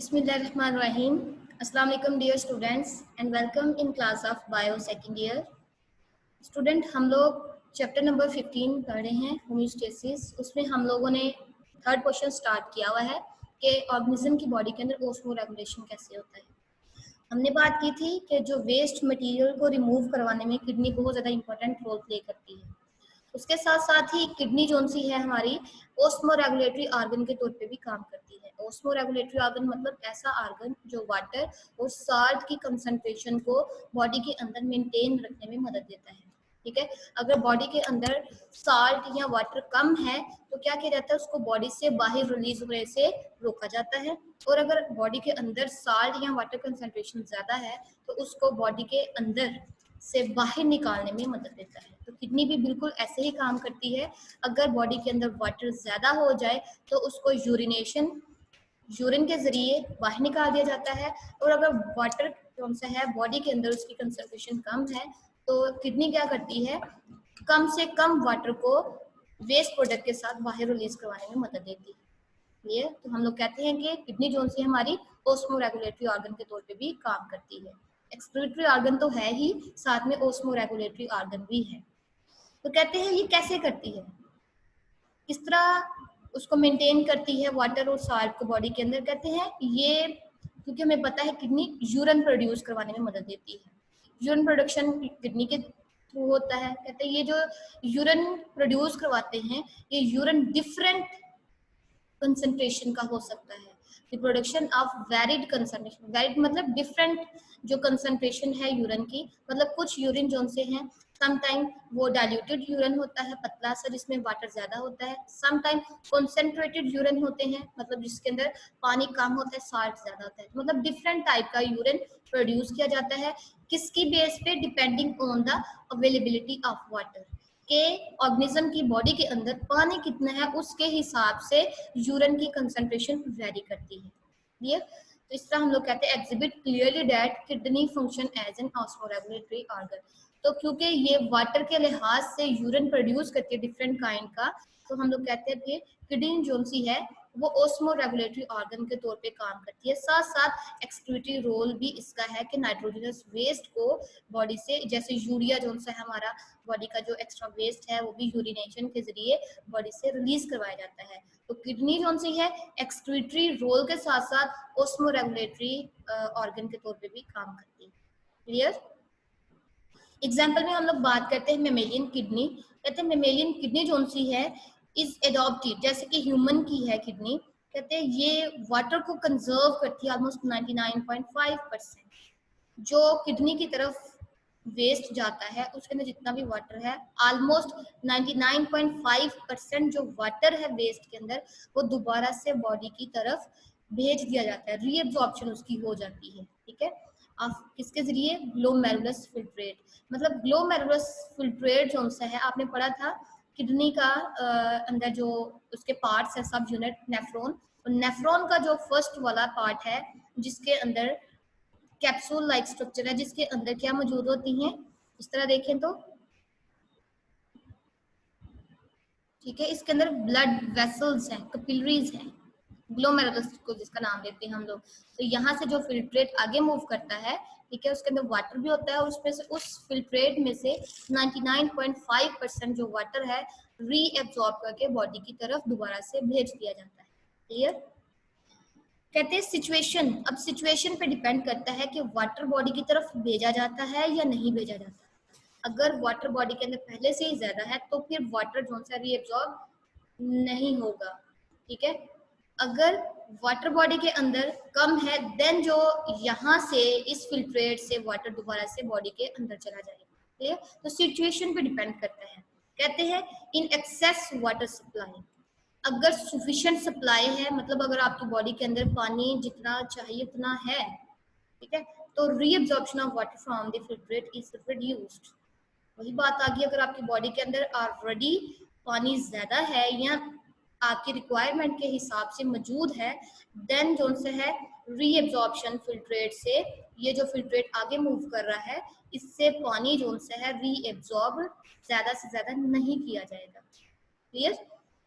Bismillahirrahmanirrahim. Assalamu alaikum dear students and welcome in class of bio second year. Student हम लोग chapter number 15 पढ़ रहे हैं homeostasis. उसमें हम लोगों ने थर्ड क्वेश्चन स्टार्ट किया हुआ है कि ऑर्गेनिज्म की बॉडी के अंदर ऑस्मो रेगुलेशन कैसे होता है। हमने बात की थी कि जो वेस्ट मटेरियल को रिमूव करवाने में किडनी बहुत ज़्यादा इंपॉर्टेंट रोल प्ले करती है। उसके साथ साथ ही किडनी जो सी है हमारी ऑस्मो रेगुलेटरी ऑर्गन के तौर पे भी काम करती है। ऑस्मो रेगुलेटरी ऑर्गन मतलब ऐसा ऑर्गन जो वाटर और साल्ट की कंसंट्रेशन को बॉडी के अंदर मेंटेन रखने में मदद देता है। ठीक है, अगर बॉडी के अंदर साल्ट या वाटर कम है तो क्या किया जाता है, उसको बॉडी से बाहर रिलीज होने से रोका जाता है। और अगर बॉडी के अंदर साल्ट या वाटर कंसंट्रेशन ज्यादा है तो उसको बॉडी के अंदर से बाहर निकालने में मदद देता है। तो किडनी भी बिल्कुल ऐसे ही काम करती है। अगर बॉडी के अंदर वाटर ज्यादा हो जाए तो उसको यूरिन के जरिए बाहर निकाल दिया जाता है। और अगर वाटर कौन सा है बॉडी के अंदर उसकी कंसंट्रेशन कम है तो किडनी क्या करती है, कम से कम वाटर को वेस्ट प्रोडक्ट के साथ बाहर रिलीज करवाने में मदद देती है। ये तो हम लोग कहते हैं कि किडनी जो सी हमारी ऑस्मो रेगुलेटरी ऑर्गन के तौर पे भी काम करती है। एक्सक्रीटरी ऑर्गन तो है ही, साथ में ऑस्मो रेगुलेटरी ऑर्गन भी है। तो कहते हैं ये कैसे करती है, किस तरह उसको मेंटेन करती है वाटर और साल्ट को बॉडी के अंदर। कहते हैं ये क्योंकि हमें पता है किडनी यूरिन प्रोड्यूस करवाने में मदद देती है। यूरिन प्रोडक्शन किडनी के थ्रू होता है। कहते हैं ये जो यूरिन प्रोड्यूस करवाते हैं ये यूरिन डिफरेंट कंसंट्रेशन का हो सकता है। The production of varied concentration, varied मतलब डिफरेंट जो कंसंट्रेशन है यूरिन की, मतलब कुछ यूरिन जोन से हैं समटाइम वो डाइल्यूटेड यूरिन होता है पतला सा जिसमें वाटर ज्यादा होता है, समटाइम कॉन्सेंट्रेटेड यूरिन होते हैं मतलब जिसके अंदर पानी कम होता है साल्ट ज्यादा होता है। मतलब डिफरेंट टाइप का यूरिन प्रोड्यूस किया जाता है। किसकी बेस पे, depending on the availability of water के ऑर्गेनिज्म की बॉडी के अंदर पानी कितना है उसके हिसाब से यूरिन की कंसंट्रेशन वेरी करती है। क्लियर? तो इस तरह हम लोग कहते हैं exhibit clearly that kidney function as an osmoregulatory organ. तो क्योंकि ये वाटर के लिहाज से यूरिन प्रोड्यूस करती है डिफरेंट काइंड का, तो हम लोग कहते हैं कि किडनी जो सी है वो ऑस्मो रेगुलेटरी ऑर्गन के तौर पे काम करती है। साथ साथ एक्सक्रीटरी रोल भी इसका है कि नाइट्रोजनस वेस्ट को बॉडी से, जैसे यूरिया जो सा है हमारा बॉडी का जो एक्स्ट्रा वेस्ट है वो भी यूरिनेशन के जरिए बॉडी से रिलीज करवाया जाता है। तो किडनी जो सी है एक्सक्रीटरी रोल के साथ साथ ऑस्मो रेगुलेटरी ऑर्गन के तौर पे भी काम करती है। क्लियर? एग्जाम्पल में हम लोग बात करते हैं मेमेलियन किडनी। कहते हैं मेमेलियन किडनी जो सी है इज एडॉप्टेड, जैसे कि ह्यूमन की है किडनी। कहते हैं ये वाटर को कंजर्व करती है ऑलमोस्ट 99.5%। जो किडनी की तरफ वेस्ट जाता है उसके अंदर जितना भी वाटर है ऑलमोस्ट 99.5% जो वाटर है वेस्ट के अंदर वो दोबारा से बॉडी की तरफ भेज दिया जाता है, रीअब्जॉर्प्शन उसकी हो जाती है। ठीक है, किसके जरिए? Glomerulus filtrate. मतलब ग्लोमेरुलस फिल्ट्रेट जो सा है आपने पढ़ा था किडनी का अंदर जो उसके पार्ट्स है सब यूनिट नेफ्रॉन, और नेफ्रॉन का जो फर्स्ट वाला पार्ट है जिसके अंदर कैप्सूल लाइक स्ट्रक्चर है जिसके अंदर क्या मौजूद होती हैं, इस तरह देखें तो ठीक है, इसके अंदर ब्लड वेसल्स हैं, कैपिलरीज हैं, ग्लोमेरुलस को जिसका नाम देते हैं हम लोग। तो यहाँ से जो फिल्ट्रेट आगे मूव करता है, ठीक है, उसके अंदर वाटर भी होता है और उसमें से उस फिल्ट्रेट में से 99.5% जो वाटर है रीएब्सॉर्ब करके बॉडी की तरफ दोबारा से भेज दिया जाता है। क्लियर? कहते हैं सिचुएशन, अब सिचुएशन पे डिपेंड करता है कि वाटर बॉडी की तरफ भेजा जाता है या नहीं भेजा जाता। अगर वाटर बॉडी के अंदर पहले से ही ज्यादा है तो फिर वाटर जो सा रीएब्सॉर्ब नहीं होगा। ठीक है, अगर वाटर बॉडी के अंदर कम है देन जो यहाँ से इस फिल्ट्रेट से वाटर दोबारा से बॉडी के अंदर चला जाएगा। क्लियर? तो सिचुएशन पे डिपेंड करता है। कहते हैं इन एक्सेस वाटर सप्लाई, अगर सफिशिएंट सप्लाई है मतलब अगर आपकी बॉडी के अंदर पानी जितना चाहिए उतना है, ठीक है, तो reabsorption of water from the filtrate is reduced. वही बात आ गई, अगर आपकी बॉडी के अंदर ऑलरेडी पानी ज्यादा है या आपकी रिक्वायरमेंट के हिसाब से मौजूद है देन जो से है रीअब्जॉर्प्शन फिल्ट्रेट से, ये जो फिल्ट्रेट आगे मूव कर रहा है इससे पानी जो से है रीअब्जॉर्ब ज्यादा से ज्यादा नहीं किया जाएगा। क्लियर?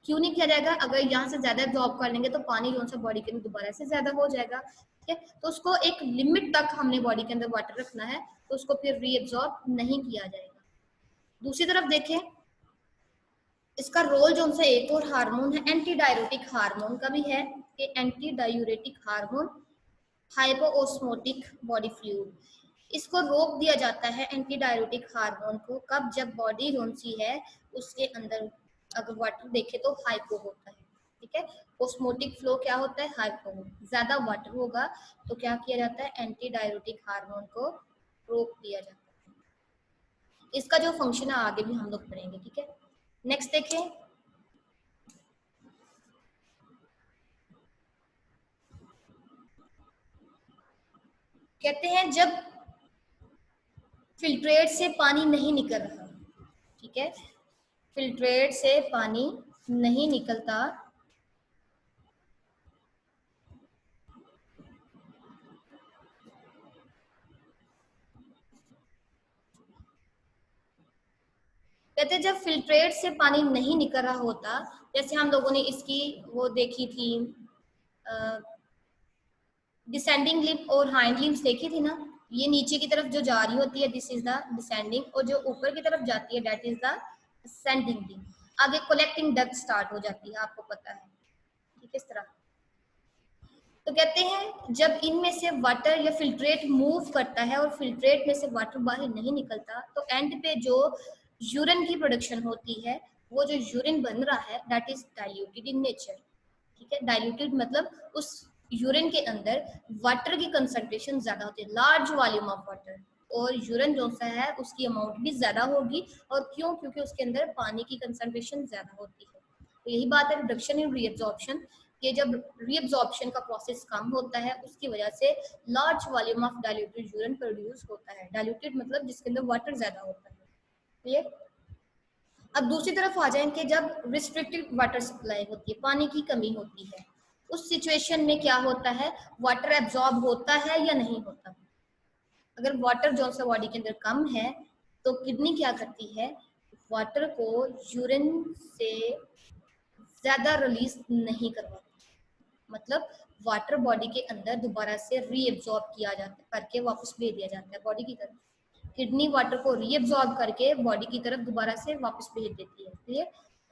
क्यों नहीं किया जाएगा? अगर यहाँ से ज्यादा एब्जॉर्ब कर लेंगे तो पानी जो सा बॉडी के अंदर दोबारा से ज्यादा हो जाएगा, ठीक है। तो उसको एक लिमिट तक हमने बॉडी के अंदर वाटर रखना है, तो उसको फिर रीएब्जॉर्ब नहीं किया जाएगा। दूसरी तरफ देखें, इसका रोल जो सा एक और हार्मोन है एंटी डाययूरेटिक हार्मोन का भी है, कि anti diuretic hormone hypoosmotic body fluid, इसको रोक दिया जाता है एंटी डाययूरेटिक हार्मोन को, कब? जब बॉडी जो सी है उसके अंदर अगर वाटर देखे तो हाइपो होता है, ठीक है। ओस्मोटिक फ्लो क्या होता है? हाइपो, ज्यादा वाटर होगा तो क्या किया जाता है? एंटी डाययूरेटिक हार्मोन को रोक दिया जाता है। इसका जो फंक्शन है आगे भी हम लोग पढ़ेंगे, ठीक है। नेक्स्ट देखें, कहते हैं जब फिल्ट्रेट से पानी नहीं निकल रहा, ठीक है, फिल्ट्रेट से पानी नहीं निकलता कहते हैं जब फिल्ट्रेट से पानी नहीं निकल रहा होता, जैसे हम लोगों ने इसकी वो देखी थी, डिसेंडिंग लिम्फ और हाइंड लिम्फ देखी थी ना, ये नीचे की तरफ जो जा रही होती है दिस इज द डिसेंडिंग, और जो ऊपर की तरफ जाती है that is the ascending lymph. आगे कलेक्टिंग डक्ट स्टार्ट हो जाती है, आपको पता है, ठीक है, इस तरह। तो कहते हैं जब इनमें से वाटर या फिल्ट्रेट मूव करता है और फिल्ट्रेट में से वाटर बाहर नहीं निकलता, तो एंड पे जो यूरिन की प्रोडक्शन होती है, वो जो यूरिन बन रहा है that is diluted in nature, ठीक है। डाइल्यूटेड मतलब उस यूरिन के अंदर वाटर की कंसंट्रेशन ज्यादा होती है, लार्ज वॉल्यूम ऑफ वाटर, और यूरिन जो सा है उसकी अमाउंट भी ज्यादा होगी। और क्यों? क्योंकि उसके अंदर पानी की कंसंट्रेशन ज्यादा होती है। तो यही बात है रिडक्शन इन रीअब्जॉर्प्शन, कि जब रीअब्जॉर्प्शन का प्रोसेस कम होता है उसकी वजह से large volume of diluted urine produce होता है। डाइल्यूटेड मतलब जिसके अंदर वाटर ज्यादा होता है, क्लियर। अब दूसरी तरफ आ जाएं कि जब रिस्ट्रिक्टेड वाटर सप्लाई होती है, पानी की कमी होती है, उस सिचुएशन में क्या होता है? वाटर एब्जॉर्ब होता है या नहीं होता? अगर वाटर जो सा बॉडी के अंदर कम है तो किडनी क्या करती है? वाटर को यूरिन से ज्यादा रिलीज नहीं करवाती, मतलब वाटर बॉडी के अंदर दोबारा से रीएब्जॉर्ब किया जाता है, करके वापस भेज दिया जाता है बॉडी की तरफ। किडनी वाटर को रीएब्जॉर्ब करके बॉडी की तरफ दोबारा से वापस भेज देती है, क्लियर।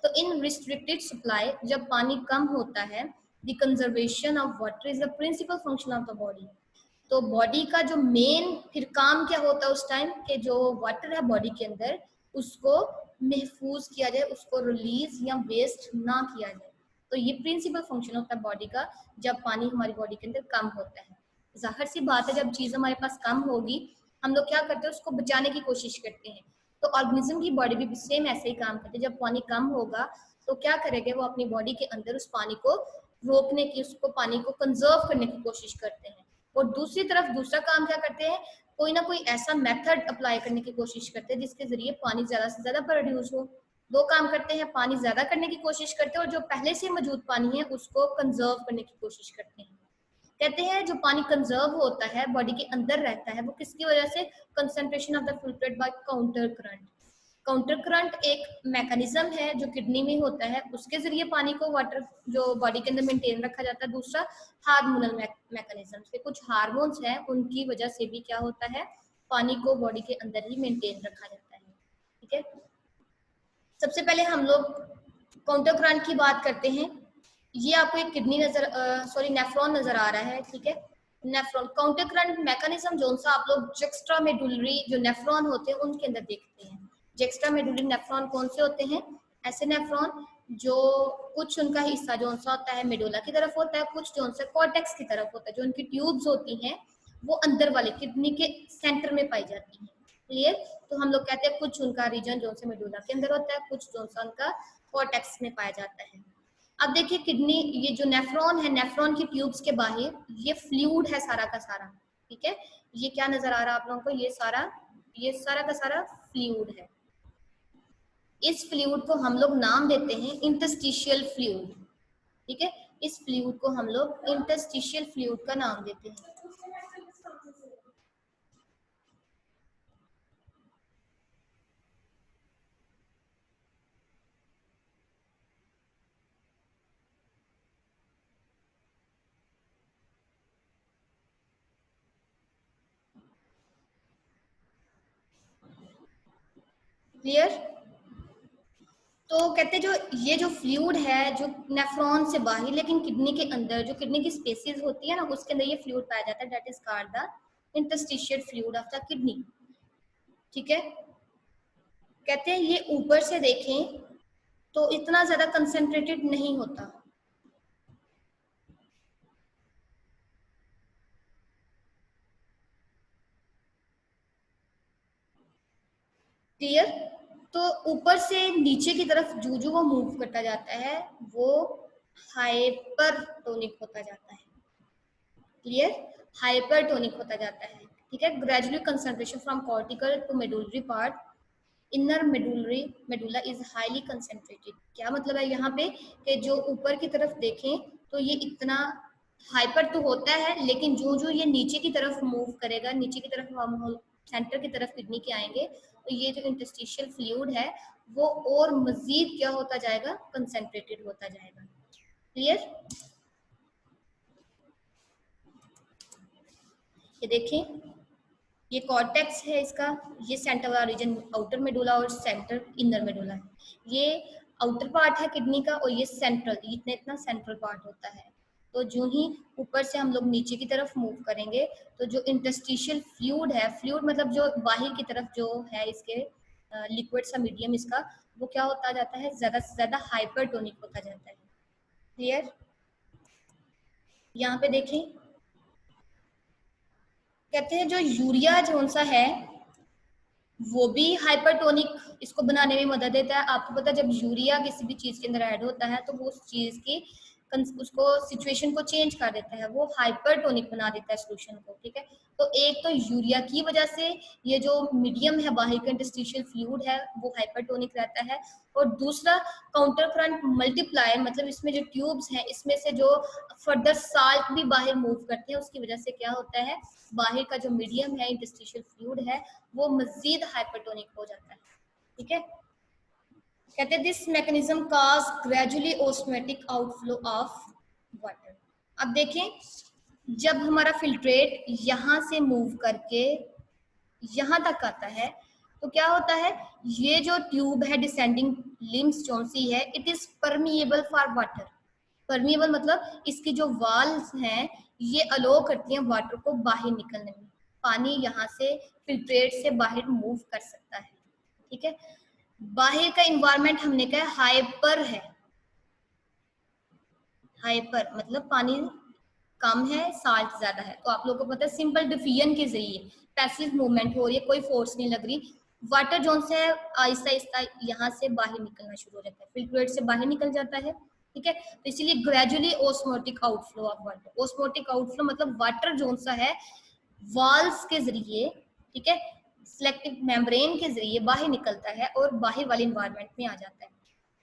तो इन रिस्ट्रिक्टेड सप्लाई जब पानी कम होता है, the conservation of water is the principal function of the body. तो बॉडी का जो मेन फिर काम क्या होता है उस टाइम के, जो वाटर है बॉडी के अंदर उसको महफूज किया जाए, उसको रिलीज या वेस्ट ना किया जाए। तो ये प्रिंसिपल फंक्शन होता है बॉडी का जब पानी हमारी बॉडी के अंदर कम होता है। जाहिर सी बात है जब चीज हमारे पास कम होगी हम लोग क्या करते हैं? उसको बचाने की कोशिश करते हैं। तो ऑर्गेनिज्म की बॉडी भी सेम ऐसे ही काम करती है। जब पानी कम होगा तो क्या करेंगे? वो अपनी बॉडी के अंदर उस पानी को रोकने की, उसको पानी को कंजर्व करने की कोशिश करते हैं। और दूसरी तरफ दूसरा काम क्या करते हैं? कोई ना कोई ऐसा मेथड अप्लाई करने की कोशिश करते हैं जिसके जरिए पानी ज्यादा से ज्यादा प्रोड्यूस हो। दो काम करते हैं, पानी ज्यादा करने की कोशिश करते हैं और जो पहले से मौजूद पानी है उसको कंजर्व करने की कोशिश करते हैं। कहते हैं जो पानी कंजर्व होता है बॉडी के अंदर रहता है वो किसकी वजह से? Concentration of the filtrate by counter current. Counter current एक मैकेनिज्म है जो किडनी में होता है, उसके जरिए पानी को वाटर जो बॉडी के अंदर मेंटेन रखा जाता है। दूसरा हार्मोनल मैकेनिज्म से, कुछ हार्मोन्स हैं उनकी वजह से भी क्या होता है? पानी को बॉडी के अंदर ही मेंटेन रखा जाता है, ठीक है। सबसे पहले हम लोग काउंटर करंट की बात करते हैं। ये आपको एक किडनी नजर सॉरी नेफ्रॉन नजर आ रहा है, ठीक है। नेफ्रॉन काउंटर करंट मैकेनिज्म जो सा आप लोग जेक्स्ट्रा मेडुलरी जो नेफ्रॉन होते हैं उनके अंदर देखते हैं। जेक्स्ट्रा मेडुलरी नेफ्रॉन कौन से होते हैं? ऐसे नेफ्रॉन जो कुछ उनका हिस्सा जो सा होता है मेडुला की तरफ होता है, कुछ जो सा कॉर्टेक्स की तरफ होता है। जो उनकी ट्यूब्स होती हैं वो अंदर वाले किडनी के सेंटर में पाई जाती हैं, क्लियर। तो हम लोग कहते हैं कुछ उनका रीजन जो से मेडुला के अंदर होता है, कुछ जो सा उनका कॉर्टेक्स में पाया जाता है। अब देखिए किडनी, ये जो नेफ्रॉन है, नेफ्रॉन की ट्यूब्स के बाहर ये फ्लूइड है सारा का सारा, ठीक है। ये क्या नजर आ रहा है आप लोगों को? ये सारा का सारा फ्लूइड है। इस फ्लूइड को हम लोग नाम देते हैं इंटरस्टिशियल फ्लूइड, ठीक है। इस फ्लूइड को हम लोग इंटरस्टिशियल फ्लूइड का नाम देते हैं। क्लियर। तो कहते हैं जो ये जो फ्लूइड है जो नेफ्रॉन से बाहर लेकिन किडनी के अंदर जो किडनी की स्पेसिस होती है ना उसके अंदर ये फ्लूइड पाया जाता है, that is called the interstitial fluid of the kidney. ठीक है, कहते हैं ये ऊपर से देखें तो इतना ज्यादा कंसेंट्रेटेड नहीं होता। क्लियर। तो ऊपर से नीचे की तरफ जो जो वो मूव करता जाता है वो हाइपरटोनिक होता जाता है। क्लियर, हाइपरटोनिक होता जाता है। ठीक है, gradually concentration from cortical to medullary part, inner medullary medulla is highly concentrated. क्या मतलब है यहाँ पे कि जो ऊपर की तरफ देखें तो ये इतना हाइपर तो होता है, लेकिन जो जो ये नीचे की तरफ मूव करेगा, नीचे की तरफ हम सेंटर की तरफ किडनी के आएंगे तो ये जो इंटरस्टिशियल फ्लूइड है वो और मजीद क्या होता जाएगा, कंसंट्रेटेड होता जाएगा। क्लियर। ये देखें, ये कॉर्टेक्स है इसका, ये सेंटर वाला रीजन आउटर मेडुला और सेंटर इनर मेडुला है। ये आउटर पार्ट है किडनी का और ये सेंट्रल, इतना इतना सेंट्रल पार्ट होता है। तो जो ही ऊपर से हम लोग नीचे की तरफ मूव करेंगे तो जो इंटरस्टिशियल फ्लूइड है, फ्लूइड मतलब जो बाहर की तरफ जो है इसके लिक्विड सा मीडियम इसका, वो क्या होता जाता है, ज्यादा से ज्यादा हाइपरटोनिक होता जाता है। क्लियर। यहाँ पे देखें, कहते हैं जो यूरिया जोन सा है वो भी हाइपरटोनिक इसको बनाने में मदद देता है। आपको पता है जब यूरिया किसी भी चीज के अंदर ऐड होता है तो वो उस चीज की उसको सिचुएशन को चेंज कर देता है, वो हाइपरटोनिक बना देता है सोल्यूशन को। ठीक है, तो एक तो यूरिया की वजह से ये जो मीडियम है बाहर का इंटरस्टिशियल फ्लूइड है वो हाइपरटोनिक रहता है, और दूसरा काउंटर करंट मल्टीप्लाई, मतलब इसमें जो ट्यूब्स हैं इसमें से जो फर्दर साल्ट भी बाहर मूव करते हैं उसकी वजह से क्या होता है, बाहर का जो मीडियम है इंटरस्टिशियल फ्लूइड है वो मजीद हाइपरटोनिक हो जाता है। ठीक है, कहते हैं this mechanism cause gradually osmotic outflow of water. अब देखें जब हमारा फिल्ट्रेट यहाँ से मूव करके यहाँ तक आता है तो क्या होता है, ये जो ट्यूब है डिसेंडिंग लिम्स जोन सी है, it is permeable for water. Permeable मतलब इसकी जो वाल्स हैं ये अलो करती हैं वाटर को बाहर निकलने में, पानी यहाँ से फिल्ट्रेट से बाहर मूव कर सकता है। ठीक है, बाहर का इन्वायरमेंट हमने कहा हाइपर है, हाइपर मतलब पानी कम है साल्ट ज्यादा है। तो आप लोगों को पता है सिंपल डिफिजन के जरिए पैसिव मूवमेंट हो रही है, कोई फोर्स नहीं लग रही, वाटर जोन से आहिस्ता आहिस्ता यहाँ से बाहर निकलना शुरू हो जाता है, फिल्ट्रेट से बाहर निकल जाता है। ठीक है, तो इसीलिए gradually osmotic outflow of water. Osmotic outflow मतलब वाटर जोन सा है वाल्स के जरिए, ठीक है, सिलेक्टिव मेम्ब्रेन के जरिए बाहर निकलता है और बाहर वाले इन्वायरमेंट में आ जाता है।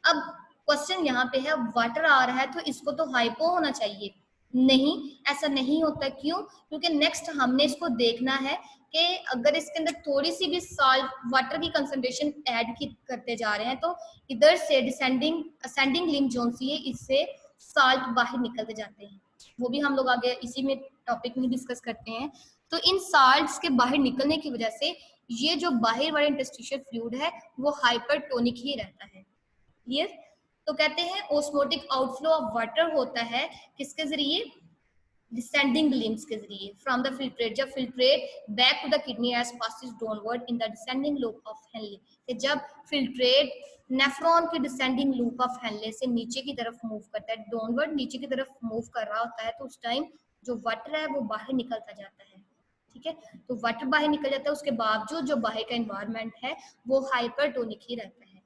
अब क्वेश्चन यहाँ पे है वाटर आ रहा है तो इसको तो हाइपो होना चाहिए, नहीं ऐसा नहीं होता। क्यों? क्योंकि नेक्स्ट हमने इसको देखना है कि अगर इसके अंदर थोड़ी सी भी साल्ट वाटर की कंसंट्रेशन ऐड करते जा रहे हैं तो इधर से डिसेंडिंग असेंडिंग लिम्फ जोन सी है इससे साल्ट बाहर निकलते जाते हैं, वो भी हम लोग आगे इसी में टॉपिक में डिस्कस करते हैं। तो इन साल्ट्स के बाहर निकलने की वजह से ये जो बाहर वाला इंटरस्टिशियल फ्लूइड है वो हाइपरटोनिक ही रहता है। क्लियर। तो कहते हैं ओस्मोटिक आउटफ्लो ऑफ वाटर होता है किसके जरिए, डिसेंडिंग लिम्स के जरिए फ्रॉम द फिल्ट्रेट, जब filtrate back to the kidney as passes downward in the descending loop of Henle, कि जब फिल्ट्रेट नेफ्रॉन के डिसेंडिंग लूप ऑफ हेनले से नीचे की तरफ मूव करता है, डाउनवर्ड नीचे की तरफ मूव कर रहा होता है, तो उस टाइम जो वाटर है वो बाहर निकलता जाता है। ठीक है, तो वाटर बाहर निकल जाता है, उसके बावजूद जो बाहर का एनवायरनमेंट है वो हाइपरटोनिक ही रहता है।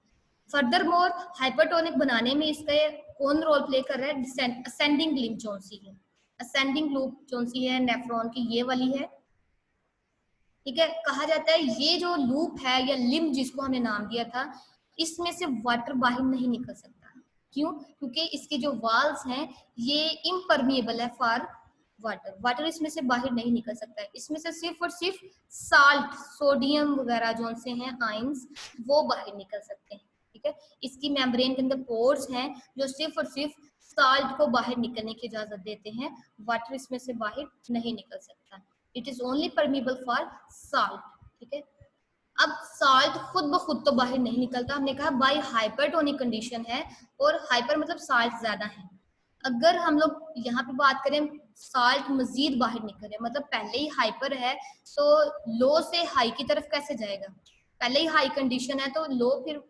फर्दर मोर हाइपरटोनिक बनाने में इसका कौन रोल प्ले कर रहा है, असेंडिंग लिम्फ जोन सी है, असेंडिंग लूप जोन सी है नेफ्रॉन की ये वाली है। ठीक है, कहा जाता है ये जो लूप है या लिम्फ जिसको हमने नाम दिया था इसमें से वाटर बाहर नहीं निकल सकता। क्यों? क्योंकि इसके जो वाल्स हैं ये इम्परमिएबल है फॉर वाटर, वाटर इसमें से बाहर नहीं निकल सकता है, इसमें से सिर्फ और सिर्फ साल्ट सोडियम वगैरह जो से हैं आयंस वो बाहर निकल सकते हैं। ठीक है, इसकी मेम्ब्रेन के अंदर पोर्स हैं जो सिर्फ और सिर्फ साल्ट को बाहर निकलने की इजाजत देते हैं, वाटर इसमें से बाहर नहीं निकल सकता, it is only permeable for salt. ठीक है, अब साल्ट खुद ब खुद तो बाहर नहीं निकलता, हमने कहा बाई हाइपरटोनिक कंडीशन है, और हाइपर मतलब साल्ट ज्यादा है। अगर हम लोग यहाँ पे बात करें साल्ट मजीद बाहर निकल रहे, मतलब पहले ही हाइपर है तो लो से हाई की तरफ कैसे जाएगा? पहले ही हाई कंडीशन है तो लो फिर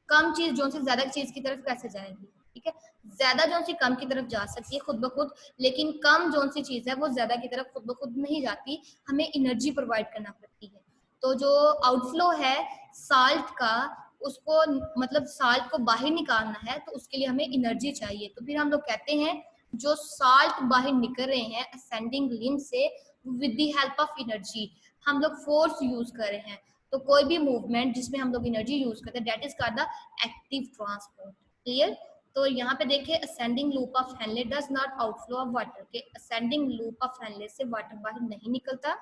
कम चीज जो से ज्यादा चीज की तरफ कैसे जाएगी? ठीक है, ज्यादा जो सी कम की तरफ जा सकती है खुद ब खुद, लेकिन कम जो सी चीज है वो ज्यादा की तरफ खुद ब खुद नहीं जाती, हमें एनर्जी प्रोवाइड करना पड़ती है। तो जो आउटफ्लो है साल्ट का, उसको मतलब साल्ट को बाहर निकालना है तो उसके लिए हमें एनर्जी चाहिए। तो फिर हम लोग कहते हैं जो साल्ट बाहर निकल रहे हैं असेंडिंग लिम्ब से with the help of energy, हम लोग फोर्स यूज कर रहे हैं। तो कोई भी मूवमेंट जिसमें हम लोग एनर्जी यूज करते हैं that is called the active transport. Clear? तो यहाँ पे देखिए ascending loop of Henley does not outflow of water, के असेंडिंग लूप ऑफ हेनले से वाटर बाहर नहीं निकलता,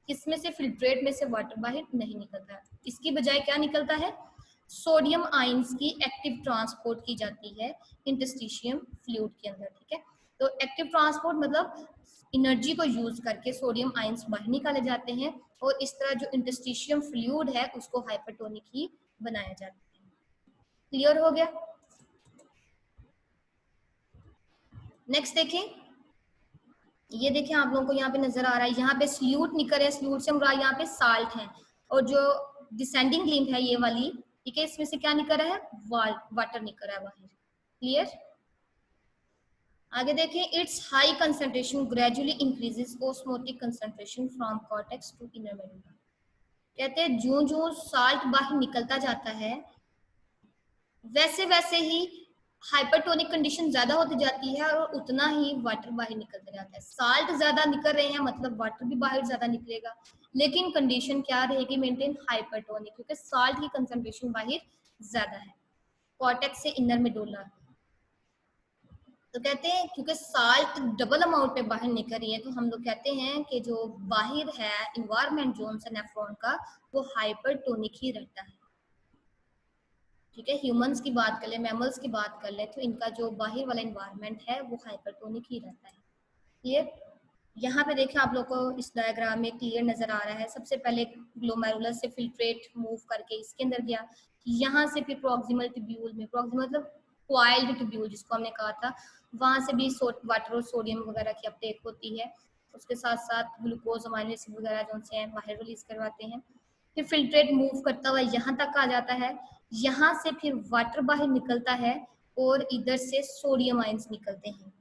किसमें से? फिल्ट्रेट में से वाटर बाहर नहीं निकलता, इसकी बजाय क्या निकलता है? सोडियम आयंस की एक्टिव ट्रांसपोर्ट की जाती है इंटरस्टिशियम फ्लूइड के अंदर। ठीक है, तो एक्टिव ट्रांसपोर्ट मतलब एनर्जी को यूज करके सोडियम आयंस बाहर निकाले जाते हैं, और इस तरह जो इंटरस्टिशियम फ्लूइड है उसको हाइपरटोनिक ही बनाया जाता है। क्लियर हो गया? नेक्स्ट देखें, ये देखें आप लोगों को यहाँ पे नजर आ रहा है, यहाँ पे स्ल्यूट निकल है, स्ल्यूट से मुराद यहाँ पे साल्ट है, और जो डिसेंडिंग लिम्ब है ये वाली, ठीक है, इसमें से क्या निकल रहा है? वाटर निकल रहा है बाहर। क्लियर? आगे देखें, it's high concentration gradually increases osmotic concentration from cortex to inner medulla. कहते हैं जो जो साल्ट बाहर निकलता जाता है वैसे वैसे ही हाइपरटोनिक कंडीशन ज्यादा होती जाती है और उतना ही वाटर बाहर निकलता जाता है। साल्ट ज्यादा निकल रहे हैं मतलब वाटर भी बाहर ज्यादा निकलेगा, लेकिन कंडीशन क्या रहेगी? मेंटेन हाइपरटोनिक, क्योंकि साल्ट की कंसंट्रेशन बाहर ज्यादा है कॉर्टेक्स से इनर मेडुला। तो कहते हैं क्योंकि साल्ट डबल अमाउंट पे बाहर निकल रही है तो हम लोग कहते हैं कि जो बाहर है इन्वायरमेंट जोन से नेफ्रॉन का वो हाइपरटोनिक ही रहता है। ठीक है, ह्यूमंस की बात कर ले, मैमल्स की बात कर ले, तो इनका जो बाहर वाला इन्वायरमेंट है वो हाइपरटोनिक ही रहता है। क्लियर? यहाँ पे देखें आप लोग को इस डायग्राम में क्लियर नजर आ रहा है, सबसे पहले ग्लोमेरुलस से फिल्ट्रेट मूव करके इसके अंदर गया, यहाँ से फिर प्रोक्सिमल ट्यूब्यूल में, प्रोक्सिमल मतलब क्वाइल्ड ट्यूब्यूल जिसको हमने कहा था, वहां से भी वाटर और सोडियम वगैरह की अपटेक होती है, उसके साथ साथ ग्लूकोज अमाइनो एसिड वगैरह जो से बाहर रिलीज करवाते हैं। फिर फिल्ट्रेट मूव करता हुआ यहाँ तक आ जाता है, यहाँ से फिर वाटर बाहर निकलता है और इधर से सोडियम आयंस निकलते हैं।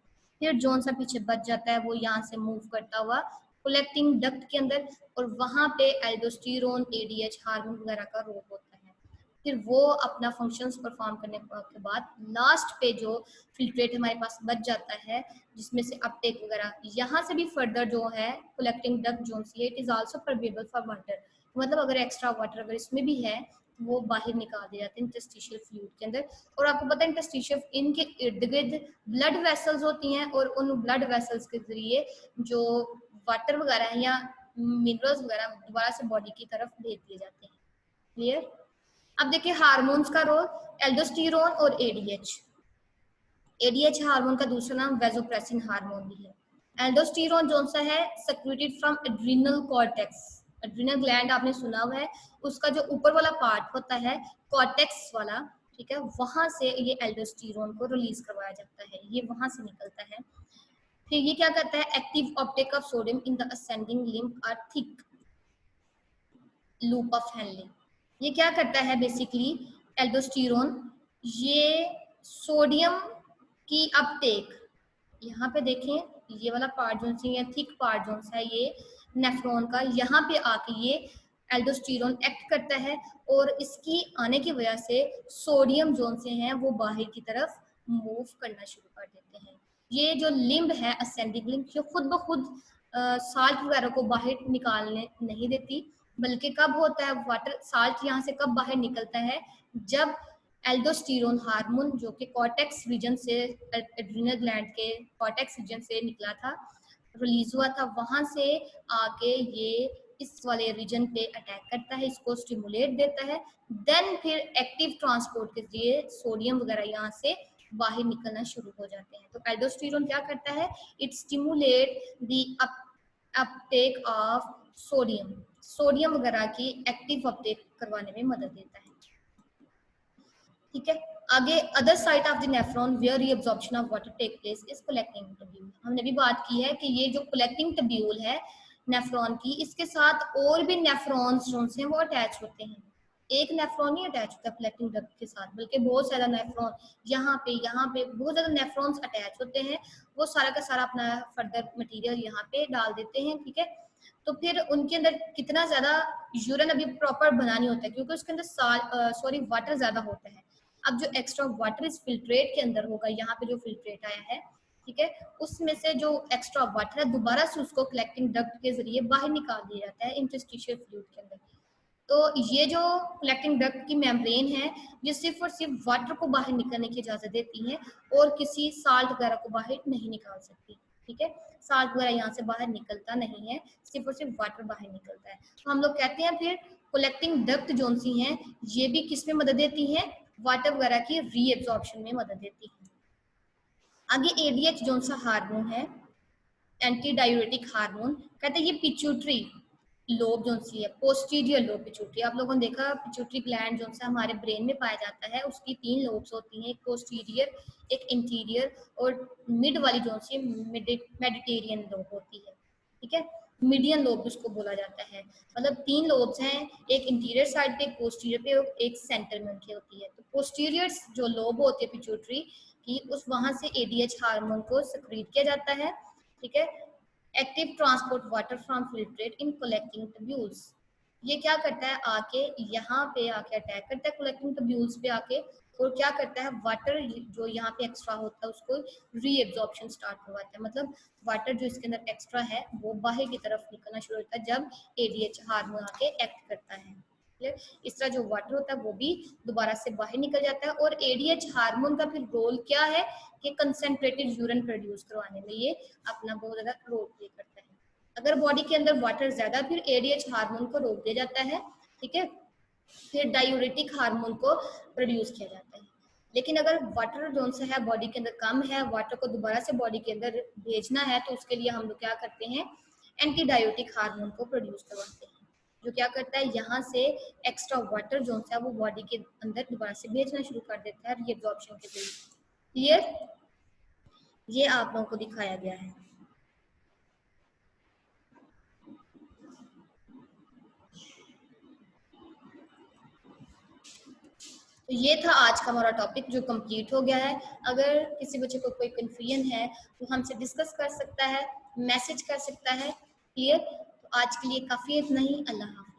फिर जोन सा पीछे बच जाता है वो यहाँ से मूव करता हुआ कलेक्टिंग डक्ट के अंदर, और वहां पे एल्डोस्टेरोन एडीएच हार्मोन वगैरह का रोल होता है। फिर वो अपना फंक्शंस परफॉर्म करने के बाद लास्ट पे जो फिल्ट्रेट हमारे पास बच जाता है जिसमें से अपटेक वगैरह, यहाँ से भी फर्दर जो है collecting duct zone see it is also permeable for water, मतलब अगर एक्स्ट्रा वाटर अगर इसमें भी है वो बाहर निकाल दिए जाते हैं इंटरस्टिशियल फ्लूइड के अंदर। और आपको पता है इंटरस्टिशियल इनके इर्द गिर्द ब्लड वेसल्स होती हैं, और उन ब्लड वेसल्स के जरिए जो वाटर वगैरह है या मिनरल्स वगैरह दोबारा से बॉडी की तरफ भेज दिए जाते हैं। क्लियर? अब देखिए हार्मोन्स का रोल, एल्डोस्टेरोन और एडीएच। एडीएच हार्मोन का दूसरा नाम वेसोप्रेसिन हार्मोन भी है। एल्डोस्टेरोन जो सा है secreted from adrenal cortex, adrenal gland आपने सुना हुआ है, उसका जो ऊपर वाला पार्ट होता है कॉर्टेक्स वाला, ठीक है, वहां से ये एल्डोस्टेरोन को रिलीज करवाया जाता है, ये वहां से निकलता है। फिर ये क्या करता है? Active Uptake of sodium in the ascending limb और थिक लूप ऑफ हेनले। ये क्या करता है बेसिकली? एल्डोस्टेरोन ये सोडियम की अपटेक, यहाँ पे देखें ये वाला पार्ट जो है थिक पार्ट जो है ये नेफ्रॉन का, यहाँ पे आके ये एल्डोस्टेरोन एक्ट करता है, और इसकी आने की वजह से सोडियम जोन से हैं वो बाहर की तरफ मूव करना शुरू कर देते हैं। ये जो लिम्ब है असेंडिंग लिम्ब, जो खुद ब खुद साल्ट वगैरह को बाहर निकालने नहीं देती, बल्कि कब होता है वाटर साल्ट यहाँ से कब बाहर निकलता है? जब एल्डोस्टेरोन हार्मोन जो कि कॉर्टेक्स रीजन से, एड्रिनल ग्लैंड के कॉर्टेक्स रीजन से निकला था, रिलीज हुआ था, वहां से आके ये इस वाले रीजन पे अटैक करता है, इसको स्टिमुलेट देता है, देन फिर एक्टिव ट्रांसपोर्ट के लिए सोडियम वगैरह यहाँ से बाहर निकलना शुरू हो जाते हैं। तो एल्डोस्टेरोन क्या करता है? It stimulate the Uptake of sodium, sodium वगैरह की एक्टिव अपटेक करवाने में मदद देता है। ठीक है, आगे other side of the nephron where reabsorption of water take place is collecting tubule. हमने भी बात की है कि ये जो कलेक्टिंग ट्यूब्यूल है नेफ्रॉन की, इसके साथ और भी नेफ्रॉन्स जो हैं वो अटैच होते हैं। एक नेफ्रॉन नहीं अटैच होता कलेक्टिंग डक्ट के साथ, बल्कि बहुत सारा नेफ्रॉन यहाँ पे बहुत ज्यादा नेफ्रॉन्स अटैच होते हैं। वो सारा का सारा अपना फर्दर मटेरियल यहाँ पे डाल देते हैं। ठीक है, तो फिर उनके अंदर कितना ज्यादा यूरिन अभी प्रॉपर बना नहीं होता है, क्योंकि उसके अंदर वाटर ज्यादा होता है। अब जो एक्स्ट्रा वाटर इस फिल्ट्रेट के अंदर होगा, यहाँ पे जो फिल्ट्रेट आया है, ठीक है, उसमें से जो एक्स्ट्रा वाटर है दोबारा से उसको कलेक्टिंग डक्ट के जरिए बाहर निकाल दिया जाता है इंटरस्टिशियल फ्लूइड के अंदर। तो ये जो कलेक्टिंग डक्ट की मेम्ब्रेन है, ये सिर्फ और सिर्फ वाटर को बाहर निकलने की इजाजत देती है और किसी साल्ट वगैरह को बाहर नहीं निकाल सकती। ठीक है, साल्ट वगैरह यहाँ से बाहर निकलता नहीं है, सिर्फ और सिर्फ वाटर बाहर निकलता है। तो हम लोग कहते हैं फिर कलेक्टिंग डक्ट जो सी हैं ये भी किस में मदद देती हैं, वाटर वगैरह की रीएब्जॉर्प्शन में मदद देती है। आगे एडीएच जो सा हार्मोन है, एंटी डायूरेटिक हार्मोन, कहते हैं ये पिट्यूटरी लोब जो सी है, पोस्टीरियर लोब पिट्यूटरी। आप लोगों ने देखा पिट्यूटरी ग्लैंड जो सा हमारे ब्रेन में पाया जाता है, उसकी 3 लोब्स होती हैं, एक पोस्टीरियर, एक इंटीरियर और मिड वाली जो सी मेडिटेरियन लोब होती है। ठीक है, मीडियन लोब उसको बोला जाता है। मतलब 3 लोब्स हैं, एक इंटीरियर साइड पे, एक पोस्टीरियर पे और एक सेंटर में उनकी होती है। तो पोस्टीरियर जो लोब होती है पिट्यूटरी की, उस वहां से एडीएच हार्मोन को सिक्रीट किया जाता है। ठीक है, active transport water from filtrate in collecting tubules. ये क्या करता है, आके यहाँ पे आके अटैक करता है कलेक्टिंग ट्यूब्यूल्स पे आके, और क्या करता है, वाटर जो यहाँ पे एक्स्ट्रा होता है उसको रीएब्जॉर्प्शन स्टार्ट करवाता है। मतलब वाटर जो इसके अंदर एक्स्ट्रा है वो बाहर की तरफ निकलना शुरू होता है जब एडीएच हार्मोन आके एक्ट करता है। इस तरह जो वाटर होता है वो भी दोबारा से बाहर निकल जाता है। और एडीएच हार्मोन का फिर रोल क्या है कि कंसंट्रेटेड यूरिन प्रोड्यूस करवाने में ये अपना बहुत ज्यादा रोल प्ले करता है। अगर बॉडी के अंदर वाटर ज्यादा, फिर एडीएच हार्मोन को रोक दिया जाता है। ठीक है, फिर डायूरेटिक हार्मोन को प्रोड्यूस किया जाता है। लेकिन अगर वाटर जो है बॉडी के अंदर कम है, वाटर को दोबारा से बॉडी के अंदर भेजना है, तो उसके लिए हम लोग क्या करते हैं, एंटी डायूरेटिक हार्मोन को प्रोड्यूस करवाते हैं, जो क्या करता है, यहाँ से एक्स्ट्रा वाटर जो है वो बॉडी के अंदर दोबारा से भेजना शुरू कर देता है रीअब्जॉर्प्शन के जरिए। क्लियर, ये आप लोगों को दिखाया गया है। तो ये था आज का हमारा टॉपिक जो कंप्लीट हो गया है। अगर किसी बच्चे को कोई कंफ्यूजन है तो हमसे डिस्कस कर सकता है, मैसेज कर सकता है। क्लियर, तो आज के लिए काफी इतना ही। अल्लाह हाफ़िज़।